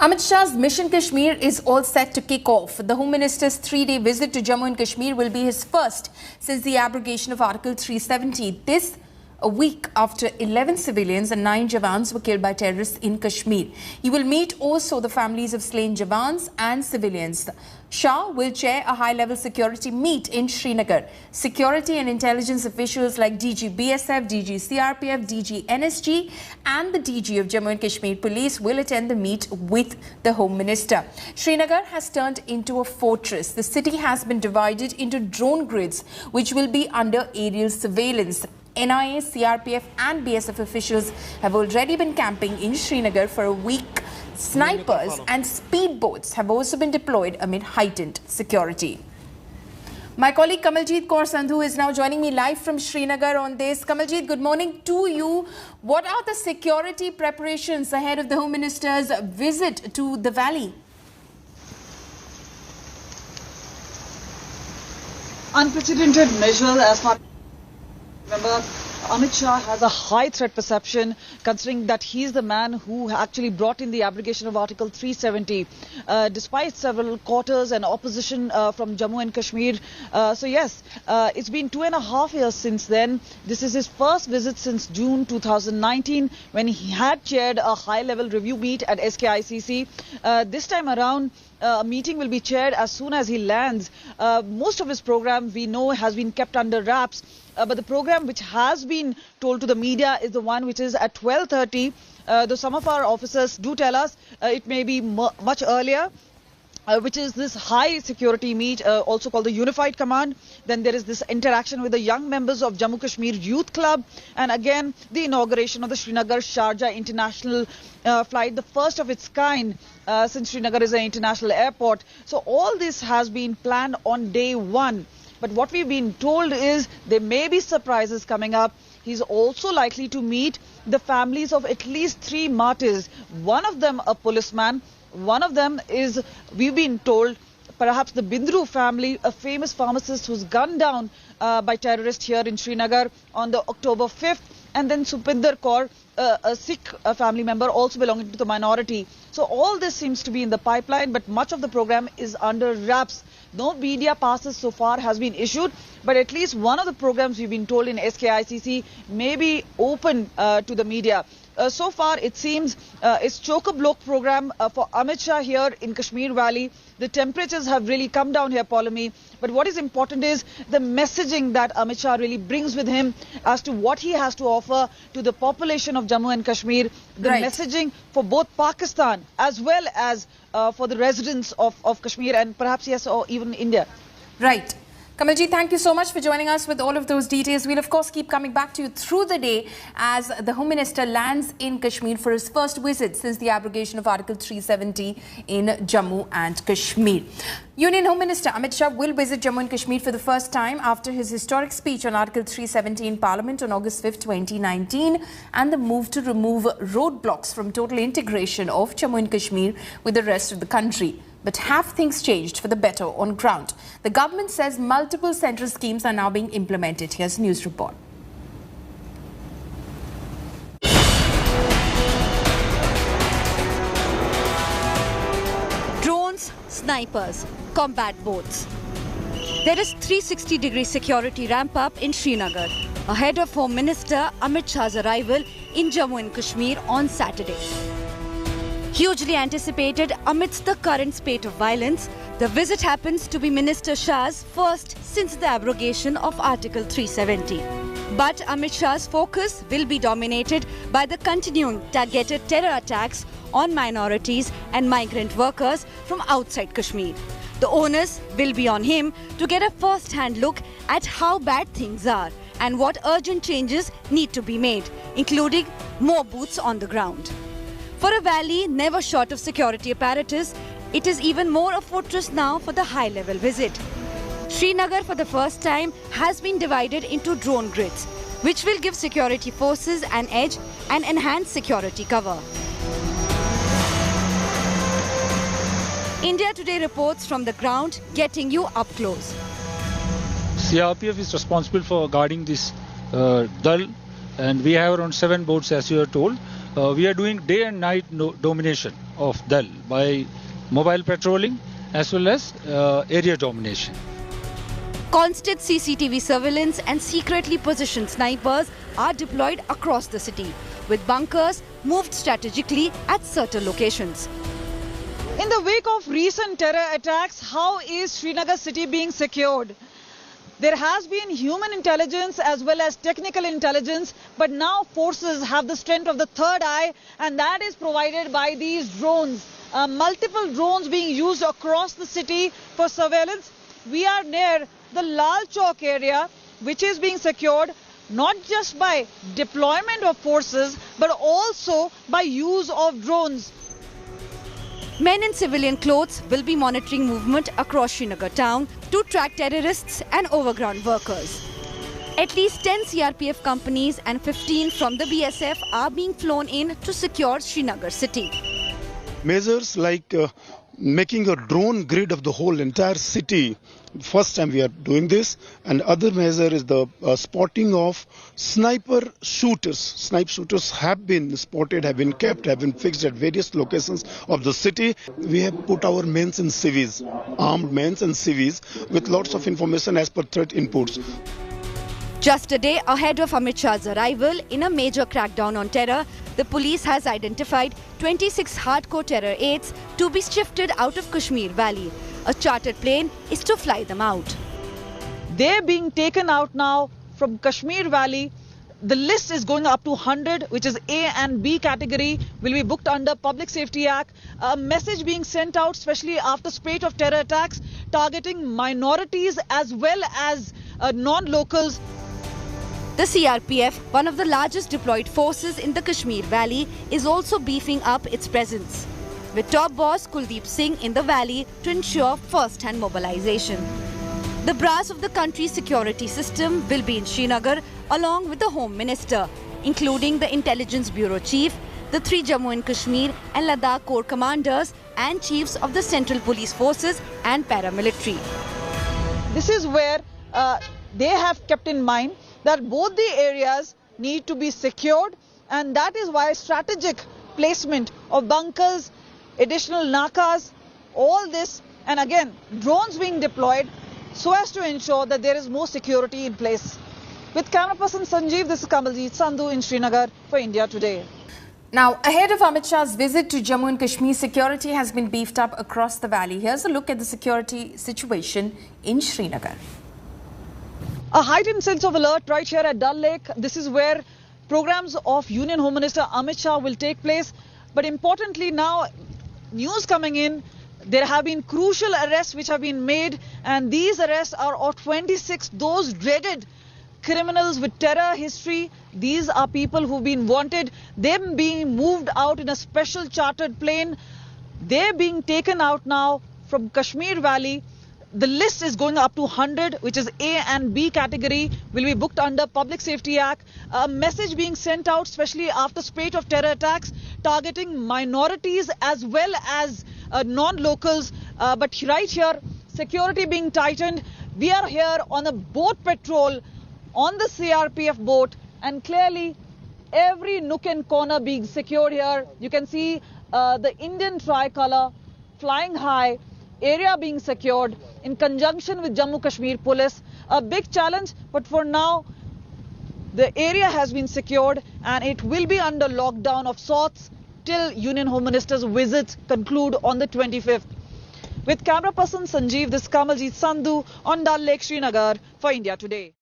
Amit Shah's Mission Kashmir is all set to kick off. The Home Minister's 3-day visit to Jammu and Kashmir will be his first since the abrogation of Article 370. This a week after 11 civilians and 9 Jawans were killed by terrorists in Kashmir. He will meet also the families of slain Jawans and civilians. Shah will chair a high-level security meet in Srinagar. Security and intelligence officials like DG BSF, DG CRPF, DG NSG and the DG of Jammu and Kashmir Police will attend the meet with the Home Minister. Srinagar has turned into a fortress. The city has been divided into drone grids which will be under aerial surveillance. NIA, CRPF and BSF officials have already been camping in Srinagar for a week. Snipers and speedboats have also been deployed amid heightened security. My colleague Kamaljeet Kaur Sandhu is now joining me live from Srinagar on this. Kamaljeet, good morning to you. What are the security preparations ahead of the Home Minister's visit to the valley? Unprecedented measure as far. Remember, Amit Shah has a high threat perception, considering that he is the man who actually brought in the abrogation of Article 370, despite several quarters and opposition from Jammu and Kashmir. So yes, it's been 2.5 years since then. This is his first visit since June 2019, when he had chaired a high-level review meet at SKICC. This time around, a meeting will be chaired as soon as he lands. Most of his program, we know, has been kept under wraps. But the program which has been told to the media is the one which is at 12:30. Though some of our officers do tell us it may be much earlier. Which is this high security meet, also called the Unified Command. Then there is this interaction with the young members of Jammu Kashmir Youth Club. And again, the inauguration of the Srinagar-Sharjah International flight, the first of its kind since Srinagar is an international airport. So all this has been planned on day one. But what we've been told is there may be surprises coming up. He's also likely to meet the families of at least 3 martyrs. One of them a policeman. One of them is, we've been told, perhaps the Bindru family, a famous pharmacist who's gunned down by terrorists here in Srinagar on the October 5th. And then Supinder Kaur, a Sikh family member also belonging to the minority. So all this seems to be in the pipeline, but much of the program is under wraps. No media passes so far has been issued, but at least one of the programs we've been told in SKICC may be open to the media. So far, it seems it's chock-a-block program for Amit Shah here in Kashmir Valley. The temperatures have really come down here, Paulami. But what is important is the messaging that Amit Shah really brings with him as to what he has to offer to the population of Jammu and Kashmir. The messaging for both Pakistan as well as for the residents of Kashmir and perhaps, yes, or even India. Right. Kamalji, thank you so much for joining us with all of those details. We'll, of course, keep coming back to you through the day as the Home Minister lands in Kashmir for his first visit since the abrogation of Article 370 in Jammu and Kashmir. Union Home Minister Amit Shah will visit Jammu and Kashmir for the first time after his historic speech on Article 370 in Parliament on August 5, 2019 and the move to remove roadblocks from total integration of Jammu and Kashmir with the rest of the country. But have things changed for the better on ground? The government says multiple central schemes are now being implemented. Here's a news report. Drones, snipers, combat boats. There is 360-degree security ramp-up in Srinagar, ahead of Home Minister Amit Shah's arrival in Jammu and Kashmir on Saturday. Hugely anticipated amidst the current spate of violence, the visit happens to be Minister Shah's first since the abrogation of Article 370. But Amit Shah's focus will be dominated by the continuing targeted terror attacks on minorities and migrant workers from outside Kashmir. The onus will be on him to get a first-hand look at how bad things are and what urgent changes need to be made, including more boots on the ground. For a valley never short of security apparatus, it is even more a fortress now for the high-level visit. Srinagar for the first time has been divided into drone grids, which will give security forces an edge and enhance security cover. India Today reports from the ground, getting you up close. CRPF is responsible for guarding this Dal, and we have around 7 boats, as you are told. we are doing day and night domination of Dal by mobile patrolling as well as area domination. Constant CCTV surveillance and secretly positioned snipers are deployed across the city, with bunkers moved strategically at certain locations. In the wake of recent terror attacks, how is Srinagar city being secured? There has been human intelligence as well as technical intelligence, but now forces have the strength of the third eye, and that is provided by these drones. Multiple drones being used across the city for surveillance. We are near the Lal Chowk area, which is being secured not just by deployment of forces, but also by use of drones. Men in civilian clothes will be monitoring movement across Srinagar town to track terrorists and overground workers. At least 10 CRPF companies and 15 from the BSF are being flown in to secure Srinagar city. Measures like making a drone grid of the whole entire city. First time we are doing this, and other measure is the spotting of sniper shooters. Sniper shooters have been spotted, have been kept, have been fixed at various locations of the city. We have put our men and civvies, armed men and civvies, with lots of information as per threat inputs. Just a day ahead of Amit Shah's arrival in a major crackdown on terror, the police has identified 26 hardcore terror aides to be shifted out of Kashmir Valley. A chartered plane is to fly them out. They're being taken out now from Kashmir Valley. The list is going up to 100, which is A and B category, will be booked under Public Safety Act. A message being sent out, especially after spate of terror attacks, targeting minorities as well as non-locals. The CRPF, one of the largest deployed forces in the Kashmir Valley, is also beefing up its presence, with top boss Kuldeep Singh in the valley to ensure first-hand mobilization. The brass of the country's security system will be in Srinagar along with the Home Minister, including the Intelligence Bureau Chief, the 3 Jammu and Kashmir and Ladakh Corps commanders and chiefs of the Central Police Forces and paramilitary. This is where they have kept in mind that both the areas need to be secured, and that is why strategic placement of bunkers, additional nakas, all this, and again drones being deployed so as to ensure that there is more security in place. With camera person Sanjeev, this is Kamaljit Sandhu in Srinagar for India Today. Now, ahead of Amit Shah's visit to Jammu and Kashmir, security has been beefed up across the valley. Here's a look at the security situation in Srinagar. A heightened sense of alert right here at Dal Lake. This is where programs of Union Home Minister Amit Shah will take place. But importantly now, news coming in, there have been crucial arrests which have been made, and these arrests are of 26, those dreaded criminals with terror history. These are people who've been wanted. Them being moved out in a special chartered plane. They're being taken out now from Kashmir Valley. The list is going up to 100, which is A and B category, will be booked under Public Safety Act. A message being sent out, especially after spate of terror attacks, targeting minorities as well as non-locals. But right here, security being tightened. We are here on a boat patrol on the CRPF boat, and clearly every nook and corner being secured here. You can see the Indian tricolor flying high, area being secured in conjunction with Jammu Kashmir Police. A big challenge, but for now the area has been secured and it will be under lockdown of sorts till Union Home Minister's visits conclude on the 25th. With camera person Sanjeev, this is Kamaljit Sandhu on Dal Lake, Srinagar for India Today.